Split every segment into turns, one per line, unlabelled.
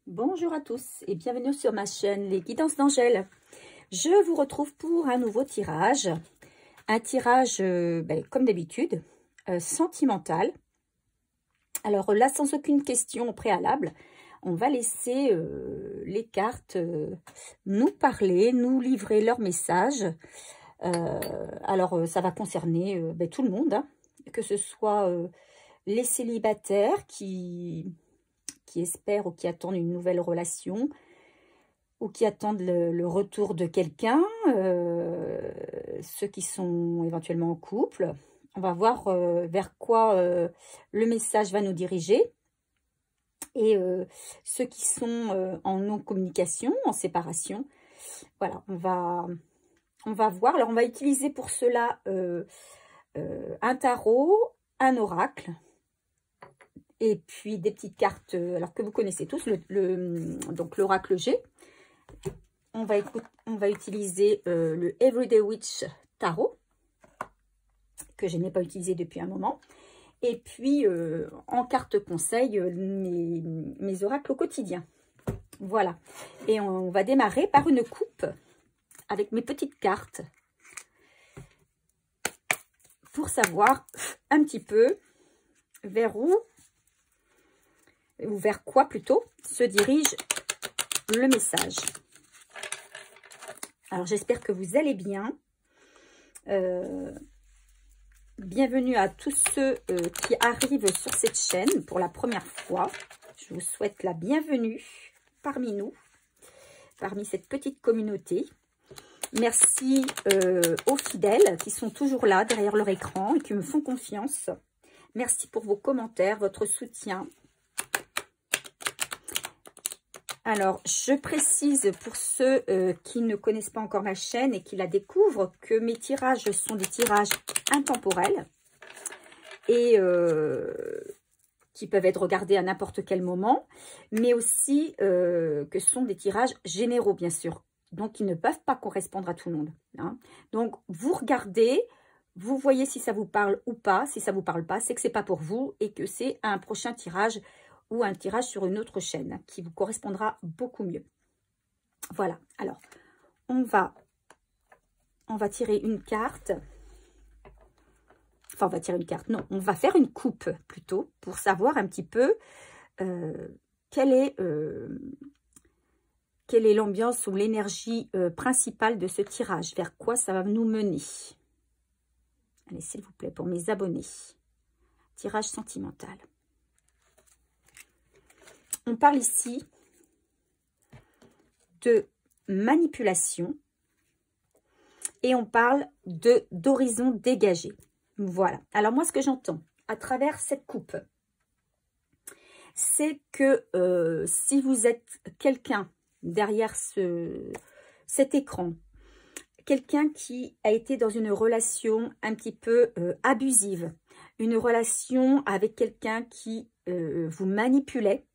Bonjour à tous et bienvenue sur ma chaîne Les Guidances d'Angèle. Je vous retrouve pour un nouveau tirage. Un tirage, comme d'habitude, sentimental. Alors là, sans aucune question au préalable, on va laisser les cartes nous parler, nous livrer leur message. Ça va concerner tout le monde, hein, que ce soit les célibataires qui espèrent ou qui attendent une nouvelle relation, ou qui attendent le retour de quelqu'un, ceux qui sont éventuellement en couple. On va voir vers quoi le message va nous diriger. Et ceux qui sont en non-communication, en séparation. Voilà, on va voir. Alors, on va utiliser pour cela un tarot, un oracle, et puis des petites cartes alors que vous connaissez tous, donc l'oracle G. On va utiliser le Everyday Witch Tarot, que je n'ai pas utilisé depuis un moment. Et puis, en carte conseil, mes oracles au quotidien. Voilà. Et on va démarrer par une coupe avec mes petites cartes pour savoir un petit peu vers où, ou vers quoi plutôt, se dirige le message. Alors, j'espère que vous allez bien. Bienvenue à tous ceux qui arrivent sur cette chaîne pour la première fois. Je vous souhaite la bienvenue parmi nous, parmi cette petite communauté. Merci aux fidèles qui sont toujours là derrière leur écran et qui me font confiance. Merci pour vos commentaires, votre soutien. Alors, je précise pour ceux qui ne connaissent pas encore ma chaîne et qui la découvrent que mes tirages sont des tirages intemporels et qui peuvent être regardés à n'importe quel moment, mais aussi que ce sont des tirages généraux, bien sûr. Donc, ils ne peuvent pas correspondre à tout le monde, hein. Donc, vous regardez, vous voyez si ça vous parle ou pas. Si ça ne vous parle pas, c'est que ce n'est pas pour vous et que c'est un prochain tirage ou un tirage sur une autre chaîne qui vous correspondra beaucoup mieux. Voilà, alors, on va tirer une carte. Enfin, on va tirer une carte. Non, on va faire une coupe plutôt pour savoir un petit peu quelle est l'ambiance ou l'énergie principale de ce tirage. Vers quoi ça va nous mener. Allez, s'il vous plaît, pour mes abonnés. Tirage sentimental. On parle ici de manipulation et on parle d'horizon dégagé. Voilà. Alors moi, ce que j'entends à travers cette coupe, c'est que si vous êtes quelqu'un derrière cet écran, quelqu'un qui a été dans une relation un petit peu abusive, une relation avec quelqu'un qui vous manipulait,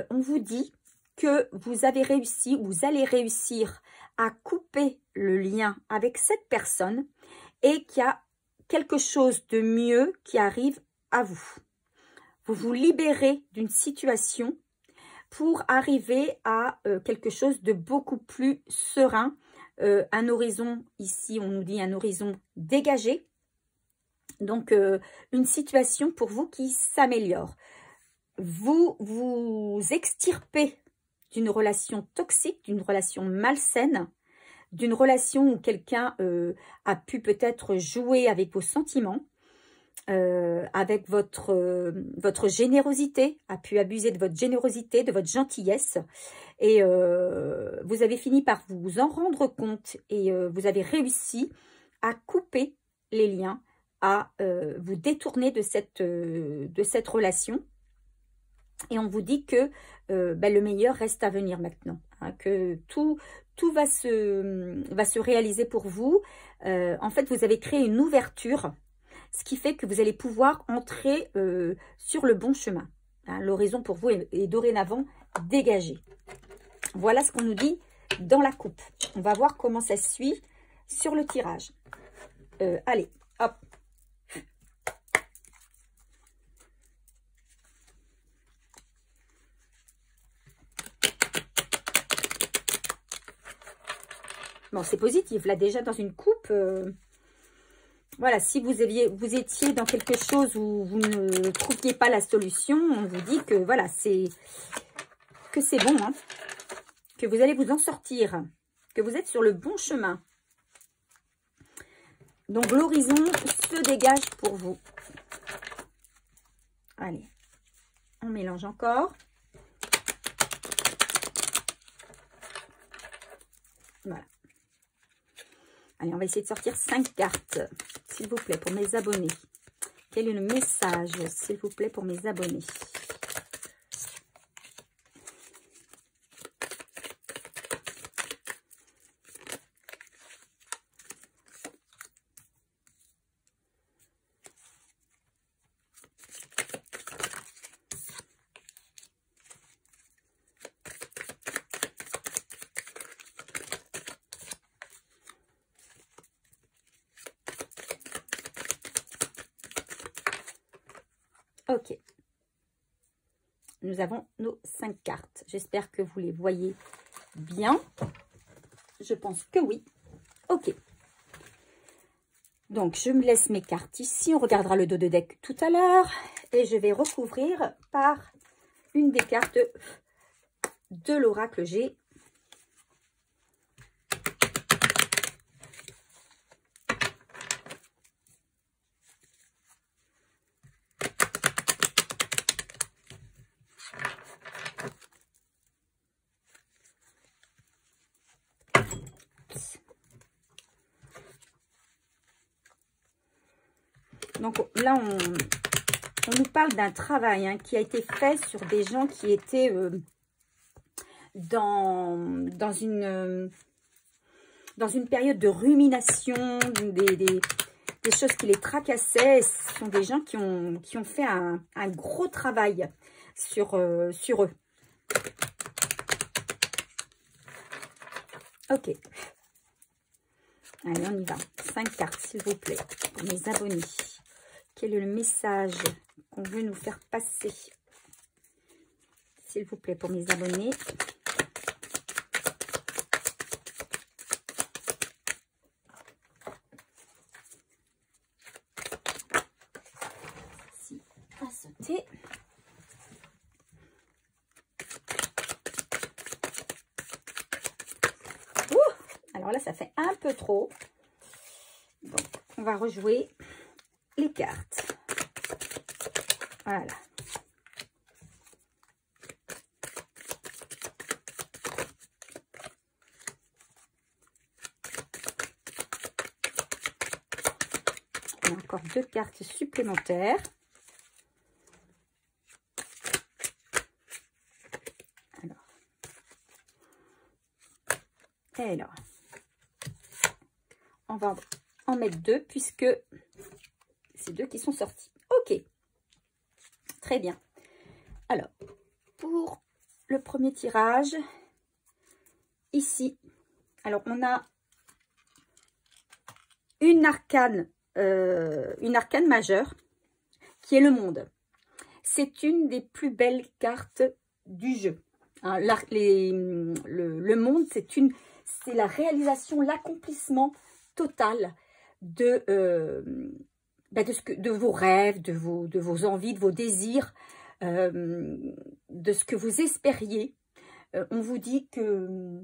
on vous dit que vous avez réussi, vous allez réussir à couper le lien avec cette personne et qu'il y a quelque chose de mieux qui arrive à vous. Vous vous libérez d'une situation pour arriver à quelque chose de beaucoup plus serein, un horizon, ici on nous dit un horizon dégagé, donc une situation pour vous qui s'améliore. Vous vous extirpez d'une relation toxique, d'une relation malsaine, d'une relation où quelqu'un a pu peut-être jouer avec vos sentiments, avec votre générosité, a pu abuser de votre générosité, de votre gentillesse. Et vous avez fini par vous en rendre compte et vous avez réussi à couper les liens, à vous détourner de cette relation. Et on vous dit que le meilleur reste à venir maintenant, hein, que tout va se réaliser pour vous. En fait, vous avez créé une ouverture, ce qui fait que vous allez pouvoir entrer sur le bon chemin. Hein, l'horizon pour vous est dorénavant dégagé. Voilà ce qu'on nous dit dans la coupe. On va voir comment ça suit sur le tirage. Allez, hop. Bon, c'est positif. Là, déjà, dans une coupe, voilà, si vous étiez dans quelque chose où vous ne trouviez pas la solution, on vous dit que, voilà, c'est bon, hein, que vous allez vous en sortir, que vous êtes sur le bon chemin. Donc, l'horizon se dégage pour vous. Allez, on mélange encore. Voilà. Allez, on va essayer de sortir 5 cartes, s'il vous plaît, pour mes abonnés. Quel est le message, s'il vous plaît, pour mes abonnés? Ok. Nous avons nos 5 cartes. J'espère que vous les voyez bien. Je pense que oui. Ok. Donc, je me laisse mes cartes ici. On regardera le dos de deck tout à l'heure. Et je vais recouvrir par une des cartes de l'oracle G. Donc là, on nous parle d'un travail hein, qui a été fait sur des gens qui étaient dans une période de rumination, des choses qui les tracassaient. Ce sont des gens qui ont fait un gros travail sur eux. Ok. Allez, on y va. 5 cartes, s'il vous plaît, pour mes abonnés. Quel est le message qu'on veut nous faire passer? S'il vous plaît, pour mes abonnés. Si, à sauter. Ouh, alors là, ça fait un peu trop. Donc, on va rejouer les cartes. Voilà. On a encore 2 cartes supplémentaires. Alors, on va en mettre 2 puisque c'est 2 qui sont sortis. Ok, très bien. Alors, pour le premier tirage, ici, alors on a une arcane majeure qui est le monde. C'est une des plus belles cartes du jeu. Hein, le monde, c'est la réalisation, l'accomplissement total de vos rêves, de vos envies, de vos désirs, de ce que vous espériez. On vous dit que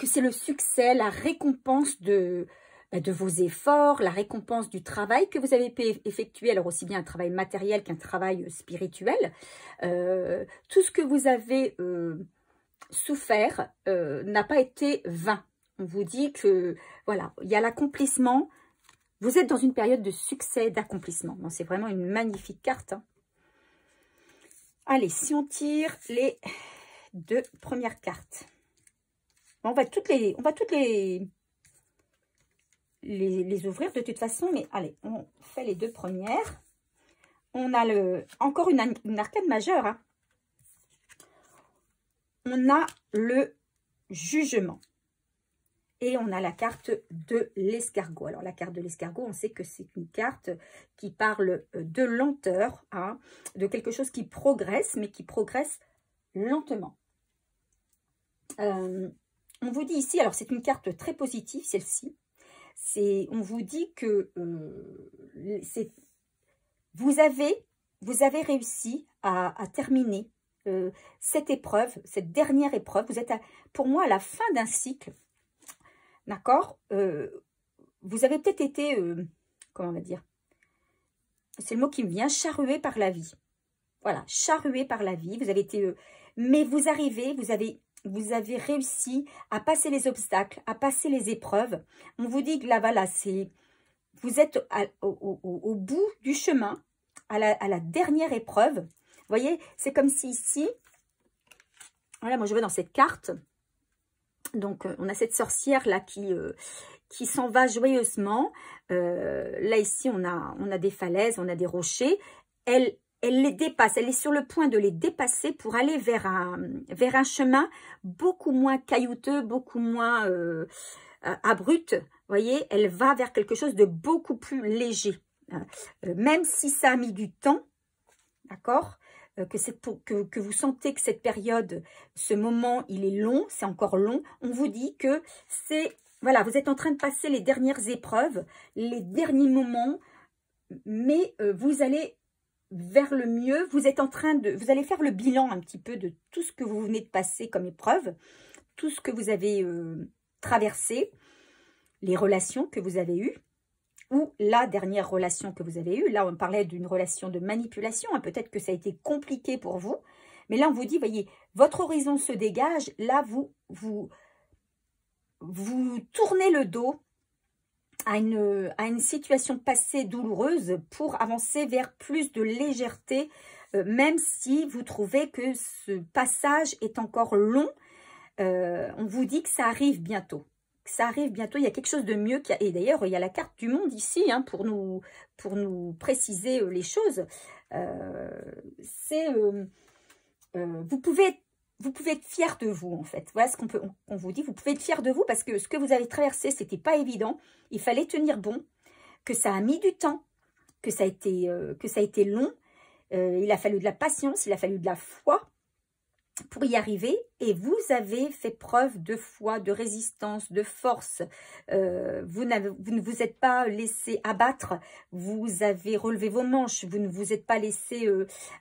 c'est le succès, la récompense de vos efforts, la récompense du travail que vous avez effectué, alors aussi bien un travail matériel qu'un travail spirituel. Tout ce que vous avez souffert n'a pas été vain. On vous dit que, voilà, il y a l'accomplissement. Vous êtes dans une période de succès, d'accomplissement. C'est vraiment une magnifique carte. Hein. Allez, si on tire les 2 premières cartes. On va toutes les ouvrir de toute façon, mais allez, on fait les 2 premières. On a encore une arcane majeure. Hein. On a le jugement. Et on a la carte de l'escargot. Alors, la carte de l'escargot, on sait que c'est une carte qui parle de lenteur, hein, de quelque chose qui progresse, mais qui progresse lentement. On on vous dit ici, alors c'est une carte très positive, celle-ci. On vous dit que vous avez réussi à terminer cette épreuve, cette dernière épreuve. Vous êtes, pour moi, à la fin d'un cycle. D'accord, vous avez peut-être été, comment on va dire, c'est le mot qui me vient, charrué par la vie. Voilà, charrué par la vie. Vous avez été, mais vous arrivez, vous avez réussi à passer les obstacles, à passer les épreuves. On vous dit que là, voilà, vous êtes au bout du chemin, à la dernière épreuve. Vous voyez, c'est comme si ici, voilà, moi je vois dans cette carte. Donc, on a cette sorcière-là qui s'en va joyeusement. Là, ici, on a des falaises, on a des rochers. Elle les dépasse, elle est sur le point de les dépasser pour aller vers un chemin beaucoup moins caillouteux, beaucoup moins abrupt. Vous voyez, elle va vers quelque chose de beaucoup plus léger. Même si ça a mis du temps, d'accord ? Que vous sentez que cette période, ce moment, il est long, c'est encore long, on vous dit que voilà, vous êtes en train de passer les dernières épreuves, les derniers moments, mais vous allez vers le mieux, vous allez faire le bilan un petit peu de tout ce que vous venez de passer comme épreuve, tout ce que vous avez traversé, les relations que vous avez eues, ou la dernière relation que vous avez eue. Là, on parlait d'une relation de manipulation. Hein. Peut-être que ça a été compliqué pour vous. Mais là, on vous dit, voyez, votre horizon se dégage. Là, vous tournez le dos à une situation passée douloureuse pour avancer vers plus de légèreté, même si vous trouvez que ce passage est encore long. On vous dit que ça arrive bientôt. Ça arrive bientôt, il y a quelque chose de mieux. Et d'ailleurs, il y a la carte du monde ici, hein, pour nous préciser les choses. Vous pouvez être fier de vous, en fait. Voilà ce qu'on vous dit. Vous pouvez être fier de vous parce que ce que vous avez traversé, c'était pas évident. Il fallait tenir bon, que ça a mis du temps, que ça a été long. Il a fallu de la patience, il a fallu de la foi pour y arriver, et vous avez fait preuve de foi, de résistance, de force. Vous ne vous êtes pas laissé abattre, vous avez relevé vos manches, vous ne vous êtes pas laissé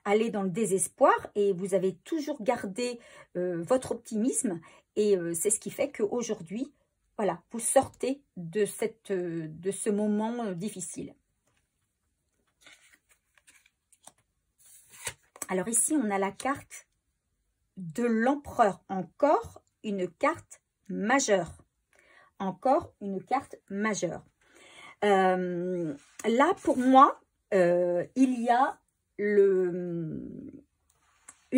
aller dans le désespoir, et vous avez toujours gardé votre optimisme, et c'est ce qui fait qu'aujourd'hui, voilà, vous sortez de ce moment difficile. Alors ici, on a la carte de l'empereur, encore une carte majeure. Encore une carte majeure. Là, pour moi, il y a une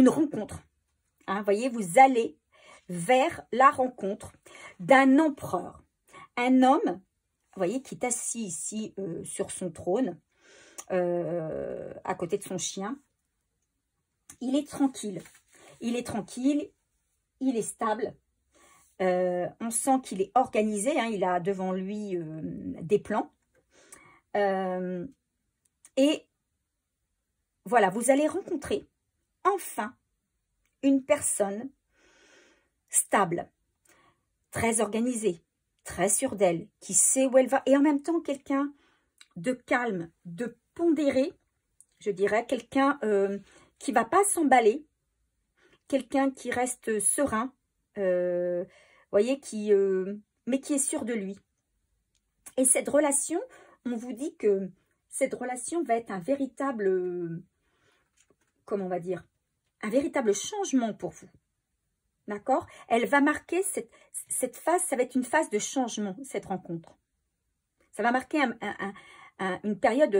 rencontre. Hein, voyez, vous allez vers la rencontre d'un empereur. Un homme, vous voyez, qui est assis ici sur son trône, à côté de son chien. Il est tranquille. Il est tranquille, il est stable, on sent qu'il est organisé, hein, il a devant lui des plans. Et voilà, vous allez rencontrer enfin une personne stable, très organisée, très sûre d'elle, qui sait où elle va, et en même temps quelqu'un de calme, de pondéré, je dirais, quelqu'un qui ne va pas s'emballer, quelqu'un qui reste serein, voyez, mais qui est sûr de lui. Et cette relation, on vous dit que cette relation va être un véritable, comment on va dire, un véritable changement pour vous. D'accord? Elle va marquer cette phase, ça va être une phase de changement, cette rencontre. Ça va marquer une période,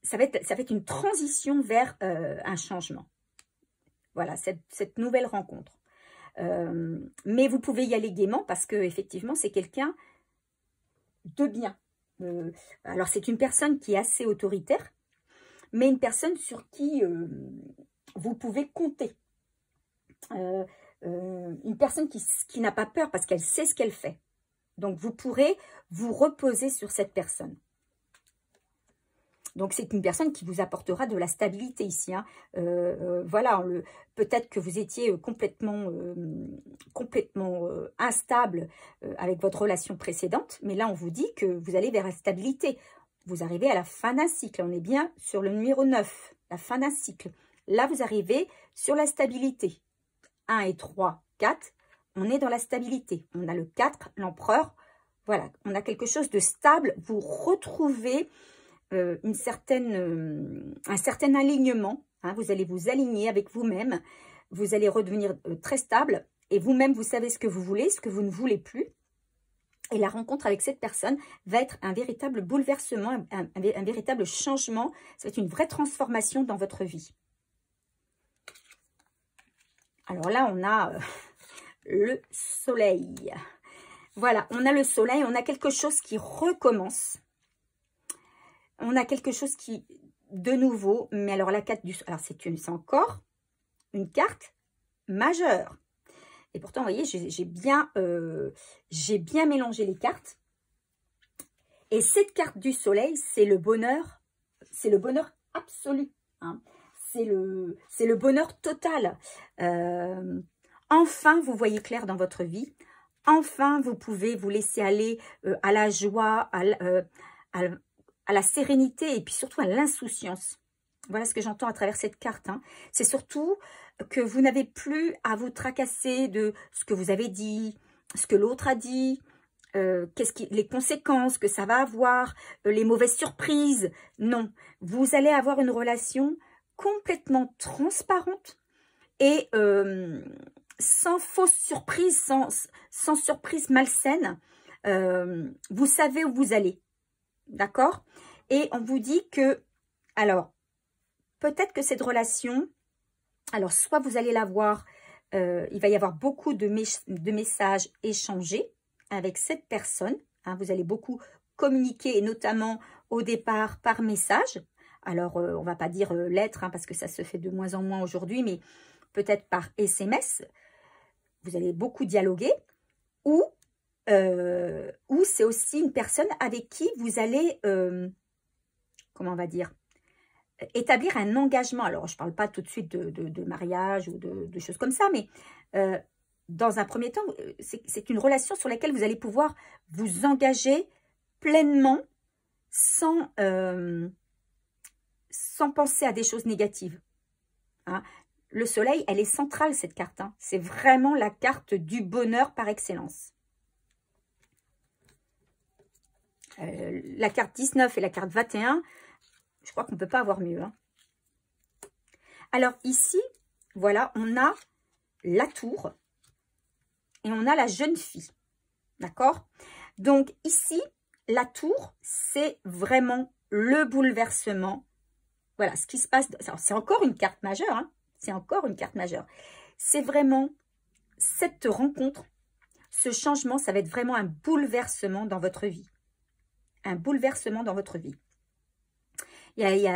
ça va être une transition vers un changement. Voilà, cette nouvelle rencontre. Mais vous pouvez y aller gaiement parce que effectivement, c'est quelqu'un de bien. Alors, c'est une personne qui est assez autoritaire, mais une personne sur qui vous pouvez compter. Une personne qui n'a pas peur parce qu'elle sait ce qu'elle fait. Donc, vous pourrez vous reposer sur cette personne. Donc, c'est une personne qui vous apportera de la stabilité ici. Hein. Voilà, peut-être que vous étiez complètement instable avec votre relation précédente. Mais là, on vous dit que vous allez vers la stabilité. Vous arrivez à la fin d'un cycle. On est bien sur le numéro 9, la fin d'un cycle. Là, vous arrivez sur la stabilité. 1 et 3, 4, on est dans la stabilité. On a le 4, l'empereur. Voilà, on a quelque chose de stable. Vous retrouvez un certain alignement. Hein, vous allez vous aligner avec vous-même. Vous allez redevenir très stable. Et vous-même, vous savez ce que vous voulez, ce que vous ne voulez plus. Et la rencontre avec cette personne va être un véritable bouleversement, un véritable changement. Ça va être une vraie transformation dans votre vie. Alors là, on a le soleil. Voilà, on a le soleil, on a quelque chose qui recommence. On a quelque chose qui, de nouveau, mais alors la carte du... Alors c'est encore une carte majeure. Et pourtant, vous voyez, j'ai bien mélangé les cartes. Et cette carte du soleil, c'est le bonheur absolu. Hein. C'est le bonheur total. Enfin, vous voyez clair dans votre vie. Enfin, vous pouvez vous laisser aller à la joie, à la sérénité et puis surtout à l'insouciance. Voilà ce que j'entends à travers cette carte. Hein. C'est surtout que vous n'avez plus à vous tracasser de ce que vous avez dit, ce que l'autre a dit, les conséquences que ça va avoir, les mauvaises surprises. Non, vous allez avoir une relation complètement transparente et sans fausse surprise, sans surprise malsaine. Vous savez où vous allez, d'accord? Et on vous dit que, alors, peut-être que cette relation, alors soit vous allez la voir, il va y avoir beaucoup de messages échangés avec cette personne. Hein, vous allez beaucoup communiquer, et notamment au départ par message. Alors, on ne va pas dire lettres, hein, parce que ça se fait de moins en moins aujourd'hui, mais peut-être par SMS. Vous allez beaucoup dialoguer. Ou c'est aussi une personne avec qui vous allez, comment on va dire, établir un engagement. Alors, je ne parle pas tout de suite de mariage ou de choses comme ça, mais dans un premier temps, c'est une relation sur laquelle vous allez pouvoir vous engager pleinement sans penser à des choses négatives. Hein. Le soleil, elle est centrale, cette carte. Hein. C'est vraiment la carte du bonheur par excellence. La carte 19 et la carte 21, je crois qu'on ne peut pas avoir mieux. Hein. Alors ici, voilà, on a la tour et on a la jeune fille. D'accord? Donc ici, la tour, c'est vraiment le bouleversement. Voilà, ce qui se passe. C'est encore une carte majeure. Hein, c'est encore une carte majeure. C'est vraiment cette rencontre, ce changement, ça va être vraiment un bouleversement dans votre vie. Un bouleversement dans votre vie. Il y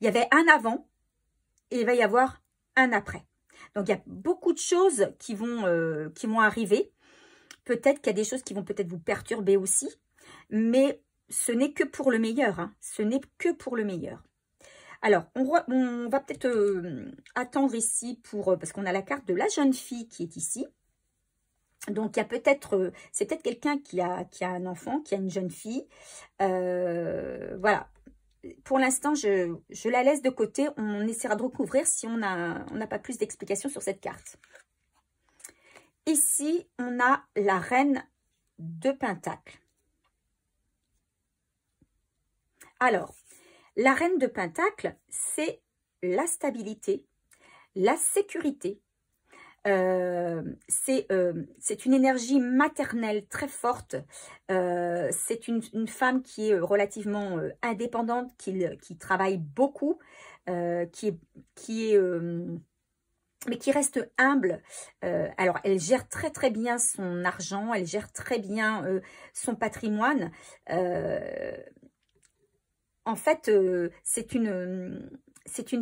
avait un avant et il va y avoir un après. Donc, il y a beaucoup de choses qui vont arriver. Peut-être qu'il y a des choses qui vont peut-être vous perturber aussi. Mais ce n'est que pour le meilleur. Hein. Ce n'est que pour le meilleur. Alors, on va peut-être attendre ici parce qu'on a la carte de la jeune fille qui est ici. Donc, il y a peut-être, c'est peut-être quelqu'un qui a un enfant, qui a une jeune fille. Voilà. Pour l'instant, je la laisse de côté. On essaiera de recouvrir si on n'a pas plus d'explications sur cette carte. Ici, on a la reine de Pentacle. Alors, la reine de Pentacle, c'est la stabilité, la sécurité. C'est une énergie maternelle très forte. C'est une femme qui est relativement indépendante, qui travaille beaucoup, mais qui reste humble. Alors, elle gère très très bien son argent, elle gère très bien son patrimoine. En fait, c'est une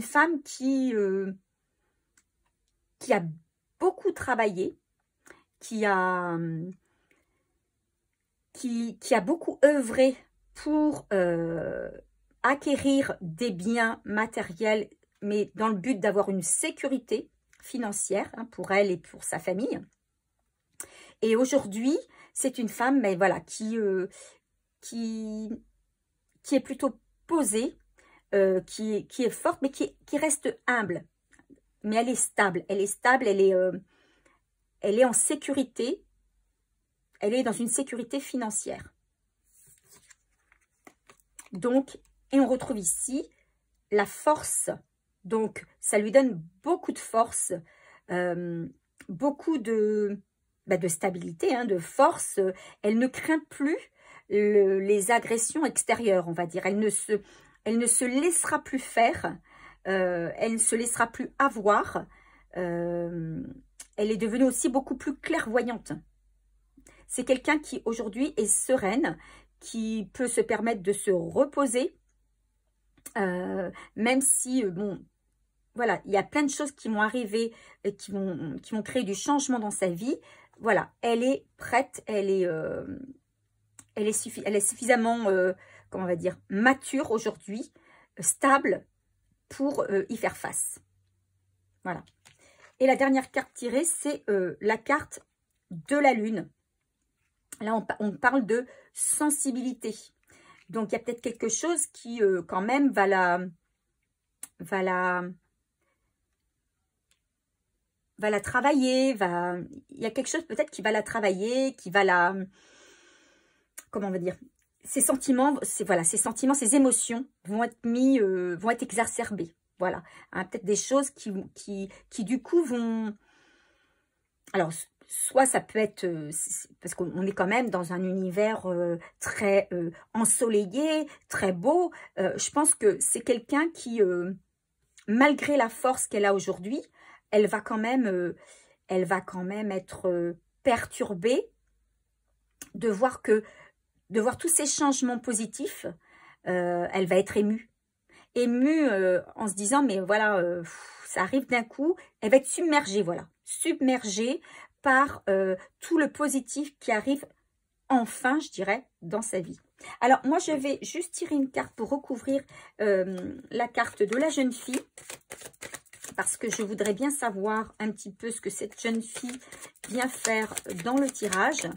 femme qui a beaucoup travaillé, qui a beaucoup œuvré pour acquérir des biens matériels, mais dans le but d'avoir une sécurité financière hein, pour elle et pour sa famille. Et aujourd'hui, c'est une femme mais voilà, qui est plutôt posée, qui est forte, mais qui reste humble. Mais elle est stable, elle est en sécurité, elle est dans une sécurité financière. Donc, et on retrouve ici la force. Donc, ça lui donne beaucoup de force, beaucoup de stabilité, hein, de force. Elle ne craint plus les agressions extérieures, on va dire. Elle ne se laissera plus faire, elle ne se laissera plus avoir. Elle est devenue aussi beaucoup plus clairvoyante. C'est quelqu'un qui aujourd'hui est sereine, qui peut se permettre de se reposer, même si, bon, voilà, il y a plein de choses qui vont arriver, qui vont créer du changement dans sa vie. Voilà, elle est prête, elle est suffisamment, comment on va dire, mature aujourd'hui, stable pour y faire face. Voilà. Et la dernière carte tirée, c'est la carte de la Lune. Là, on parle de sensibilité. Donc, il y a peut-être quelque chose qui, quand même, va la travailler. Il y a quelque chose peut-être qui va la travailler, qui va la... Comment on va dire? Ses sentiments, ses émotions vont être exacerbées. Voilà. Hein, peut-être des choses qui du coup vont... Alors, soit ça peut être, parce qu'on est quand même dans un univers très ensoleillé, très beau. Je pense que c'est quelqu'un qui, malgré la force qu'elle a aujourd'hui, elle va quand même être perturbée de voir tous ces changements positifs. Elle va être émue en se disant, mais voilà, ça arrive d'un coup. Elle va être submergée, voilà, submergée par tout le positif qui arrive enfin, je dirais, dans sa vie. Alors, moi, je vais juste tirer une carte pour recouvrir la carte de la jeune fille, parce que je voudrais bien savoir un petit peu ce que cette jeune fille vient faire dans le tirage.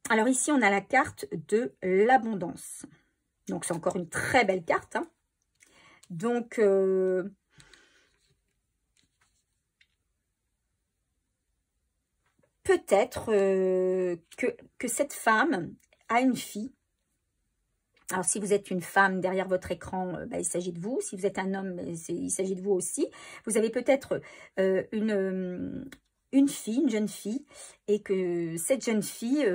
Alors ici, on a la carte de l'abondance. Donc, c'est encore une très belle carte. Hein. Donc, peut-être que cette femme a une fille. Alors, si vous êtes une femme derrière votre écran, il s'agit de vous. Si vous êtes un homme, il s'agit de vous aussi. Vous avez peut-être une fille, une jeune fille, et que cette jeune fille,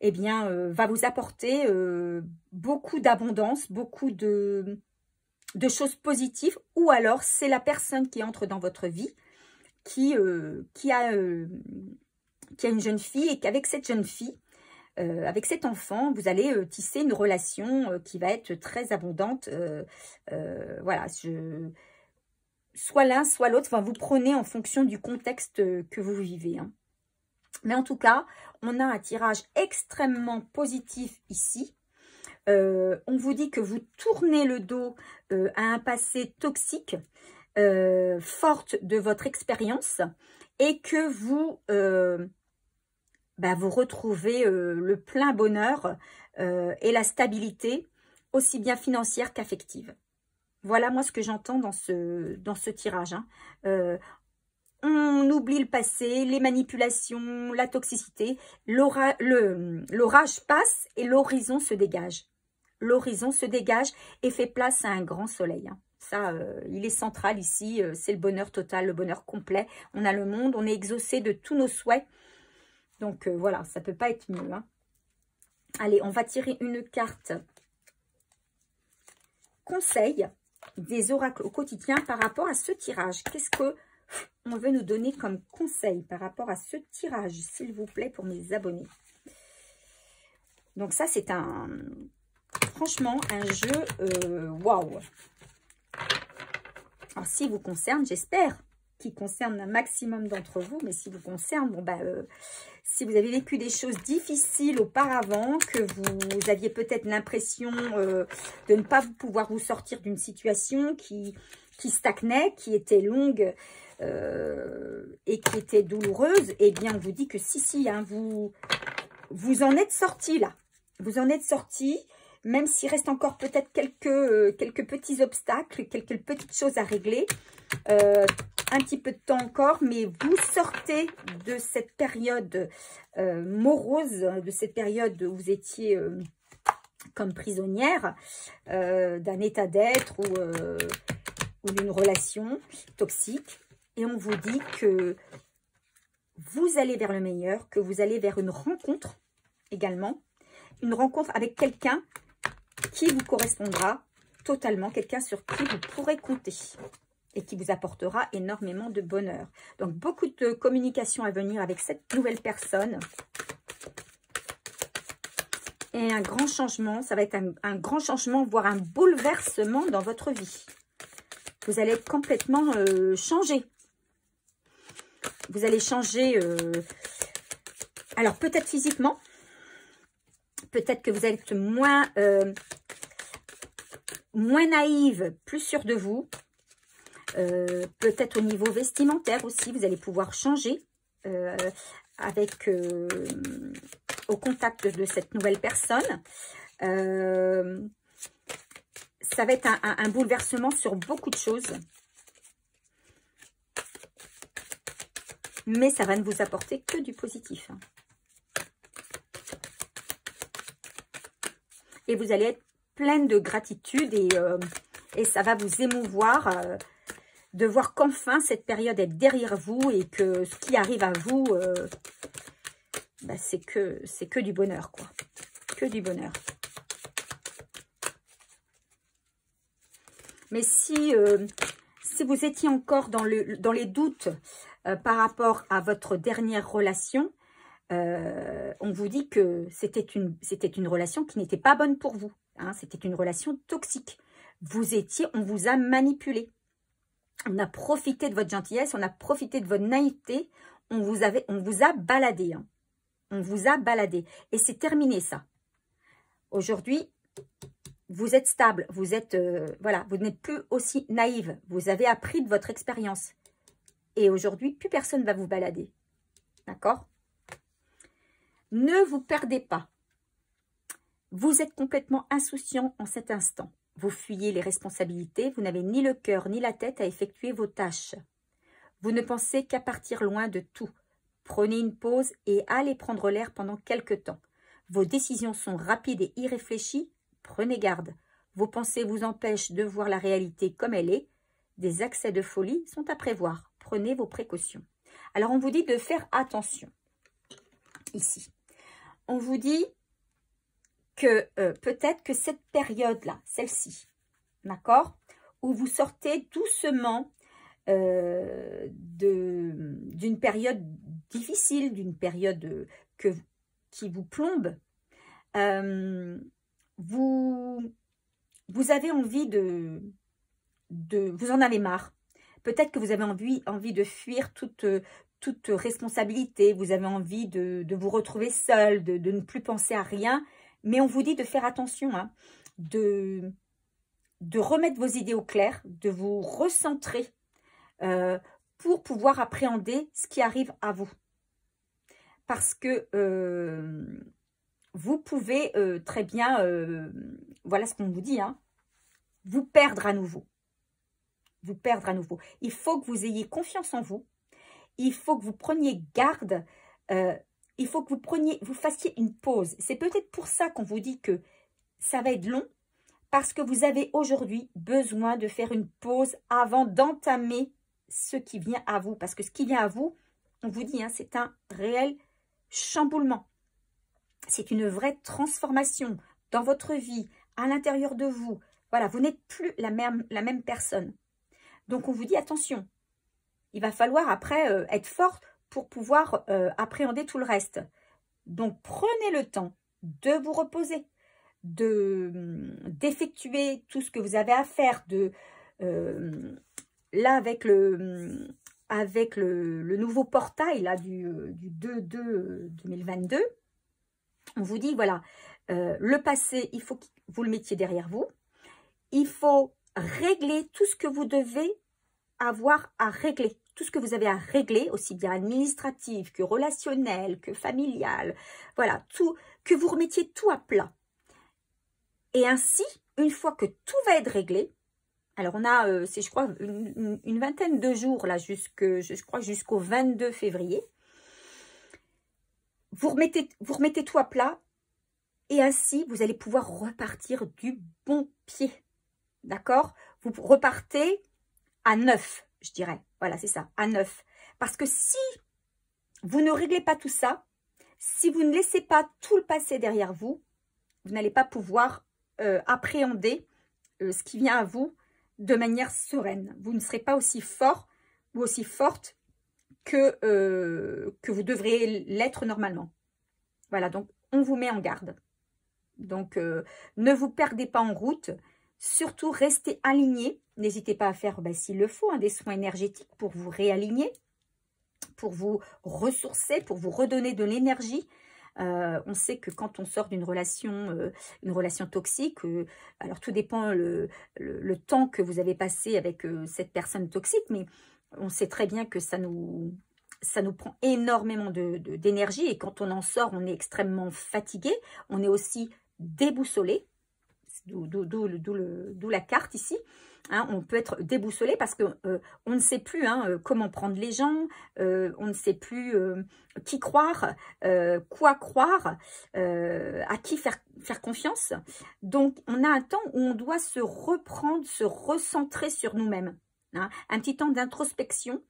eh bien, va vous apporter beaucoup d'abondance, beaucoup de choses positives, ou alors c'est la personne qui entre dans votre vie, qui a une jeune fille, et qu'avec cette jeune fille, avec cet enfant, vous allez tisser une relation qui va être très abondante. Voilà, soit l'un, soit l'autre, enfin, vous prenez en fonction du contexte que vous vivez. Hein. Mais en tout cas, on a un tirage extrêmement positif ici. On vous dit que vous tournez le dos à un passé toxique, forte de votre expérience, et que vous retrouvez le plein bonheur et la stabilité, aussi bien financière qu'affective. Voilà moi ce que j'entends dans ce tirage. Hein. On oublie le passé, les manipulations, la toxicité. L'orage passe et l'horizon se dégage. L'horizon se dégage et fait place à un grand soleil. Hein. Ça, il est central ici. C'est le bonheur total, le bonheur complet. On a le monde, on est exaucé de tous nos souhaits. Donc voilà, ça ne peut pas être mieux. Hein. Allez, on va tirer une carte conseil des oracles au quotidien par rapport à ce tirage. Qu'est-ce que on veut nous donner comme conseil par rapport à ce tirage, s'il vous plaît, pour mes abonnés? Donc ça, c'est franchement, un jeu waouh. Alors, s'il vous concerne, j'espère. qui concerne un maximum d'entre vous, mais si vous concerne, bon, si vous avez vécu des choses difficiles auparavant, que vous aviez peut-être l'impression de ne pas pouvoir vous sortir d'une situation qui stagnait, qui était longue et qui était douloureuse, eh bien, on vous dit que si, hein, vous en êtes sorti là. Vous en êtes sorti, même s'il reste encore peut-être quelques petits obstacles, quelques petites choses à régler. Un petit peu de temps encore, mais vous sortez de cette période morose, de cette période où vous étiez comme prisonnière d'un état d'être ou d'une relation toxique. Et on vous dit que vous allez vers le meilleur, que vous allez vers une rencontre également. Une rencontre avec quelqu'un qui vous correspondra totalement, quelqu'un sur qui vous pourrez compter et qui vous apportera énormément de bonheur. Donc, beaucoup de communication à venir avec cette nouvelle personne. Et un grand changement, ça va être un grand changement, voire un bouleversement dans votre vie. Vous allez être complètement changé. Vous allez changer, alors peut-être physiquement, peut-être que vous allez être moins naïve, plus sûre de vous. Peut-être au niveau vestimentaire aussi, vous allez pouvoir changer au contact de cette nouvelle personne. Ça va être un bouleversement sur beaucoup de choses. Mais ça va ne vous apporter que du positif. Et vous allez être pleine de gratitude et ça va vous émouvoir de voir qu'enfin cette période est derrière vous et que ce qui arrive à vous, c'est que du bonheur, quoi. Que du bonheur. Mais si vous étiez encore dans les doutes par rapport à votre dernière relation, on vous dit que c'était une relation qui n'était pas bonne pour vous. Hein, c'était une relation toxique. On vous a manipulé. On a profité de votre gentillesse, on a profité de votre naïveté. On vous a baladé. Hein. On vous a baladé. Et c'est terminé, ça. Aujourd'hui, vous êtes stable. Vous êtes, voilà, vous n'êtes plus aussi naïve. Vous avez appris de votre expérience. Et aujourd'hui, plus personne ne va vous balader. D'accord? Ne vous perdez pas. Vous êtes complètement insouciant en cet instant. Vous fuyez les responsabilités. Vous n'avez ni le cœur ni la tête à effectuer vos tâches. Vous ne pensez qu'à partir loin de tout. Prenez une pause et allez prendre l'air pendant quelque temps. Vos décisions sont rapides et irréfléchies. Prenez garde. Vos pensées vous empêchent de voir la réalité comme elle est. Des accès de folie sont à prévoir. Prenez vos précautions. Alors, on vous dit de faire attention. Ici. On vous dit que peut-être que cette période-là, celle-ci, d'accord, où vous sortez doucement d'une période difficile, d'une période qui vous plombe, vous avez envie vous en avez marre. Peut-être que vous avez envie de fuir toute responsabilité. Vous avez envie de vous retrouver seul, de ne plus penser à rien. Mais on vous dit de faire attention, hein, de remettre vos idées au clair, de vous recentrer pour pouvoir appréhender ce qui arrive à vous. Parce que vous pouvez très bien, voilà ce qu'on vous dit, hein, vous perdre à nouveau. Vous perdre à nouveau. Il faut que vous ayez confiance en vous. Il faut que vous preniez garde. Il faut que vous fassiez une pause. C'est peut-être pour ça qu'on vous dit que ça va être long. Parce que vous avez aujourd'hui besoin de faire une pause avant d'entamer ce qui vient à vous. Parce que ce qui vient à vous, on vous dit, hein, c'est un réel chamboulement. C'est une vraie transformation dans votre vie, à l'intérieur de vous. Voilà, vous n'êtes plus la même personne. Donc, on vous dit, attention, il va falloir après être forte pour pouvoir appréhender tout le reste. Donc, prenez le temps de vous reposer, d'effectuer tout ce que vous avez à faire. Là, avec avec le nouveau portail là, du 2/2/2022, on vous dit, voilà, le passé, il faut que vous le mettiez derrière vous. Il faut régler tout ce que vous devez avoir à régler. Tout ce que vous avez à régler, aussi bien administratif que relationnel, que familial. Voilà, tout, que vous remettiez tout à plat. Et ainsi, une fois que tout va être réglé, alors on a, je crois, une vingtaine de jours, là, je crois jusqu'au 22 février. Vous remettez tout à plat et ainsi, vous allez pouvoir repartir du bon pied. D'accord? Vous repartez à 9, je dirais. Voilà, c'est ça, à 9. Parce que si vous ne réglez pas tout ça, si vous ne laissez pas tout le passé derrière vous, vous n'allez pas pouvoir appréhender ce qui vient à vous de manière sereine. Vous ne serez pas aussi fort ou aussi forte que vous devriez l'être normalement. Voilà, donc on vous met en garde. Donc, ne vous perdez pas en route. Surtout, restez alignés. N'hésitez pas à faire, s'il le faut, des soins énergétiques pour vous réaligner, pour vous ressourcer, pour vous redonner de l'énergie. On sait que quand on sort d'une relation toxique, alors tout dépend le temps que vous avez passé avec cette personne toxique, mais on sait très bien que ça nous prend énormément d'énergie et quand on en sort, on est extrêmement fatigué, on est aussi déboussolé, d'où la carte ici. On peut être déboussolé parce que on ne sait plus comment prendre les gens, on ne sait plus qui croire, quoi croire, à qui faire confiance. Donc, on a un temps où on doit se reprendre, se recentrer sur nous-mêmes. Un petit temps d'introspection,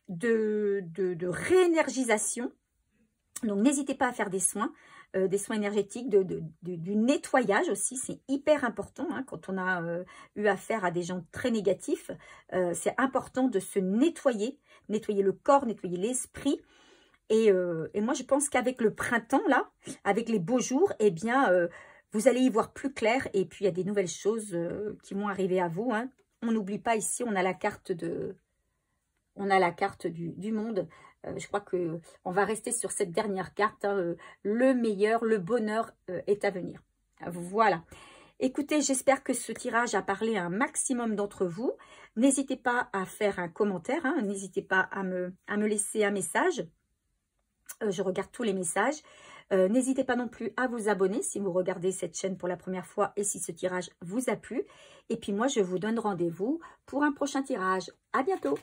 de réénergisation. Donc, n'hésitez pas à faire des soins énergétiques, du nettoyage aussi, c'est hyper important quand on a eu affaire à des gens très négatifs. C'est important de se nettoyer le corps, nettoyer l'esprit. Et moi, je pense qu'avec le printemps, là, avec les beaux jours, eh bien, vous allez y voir plus clair. Et puis, il y a des nouvelles choses qui vont arriver à vous. On n'oublie pas ici, on a la carte du monde. Je crois que on va rester sur cette dernière carte. Le meilleur, le bonheur est à venir. Voilà. Écoutez, j'espère que ce tirage a parlé à un maximum d'entre vous. N'hésitez pas à faire un commentaire. N'hésitez pas à me laisser un message. Je regarde tous les messages. N'hésitez pas non plus à vous abonner si vous regardez cette chaîne pour la première fois et si ce tirage vous a plu. Et puis moi, je vous donne rendez-vous pour un prochain tirage. À bientôt!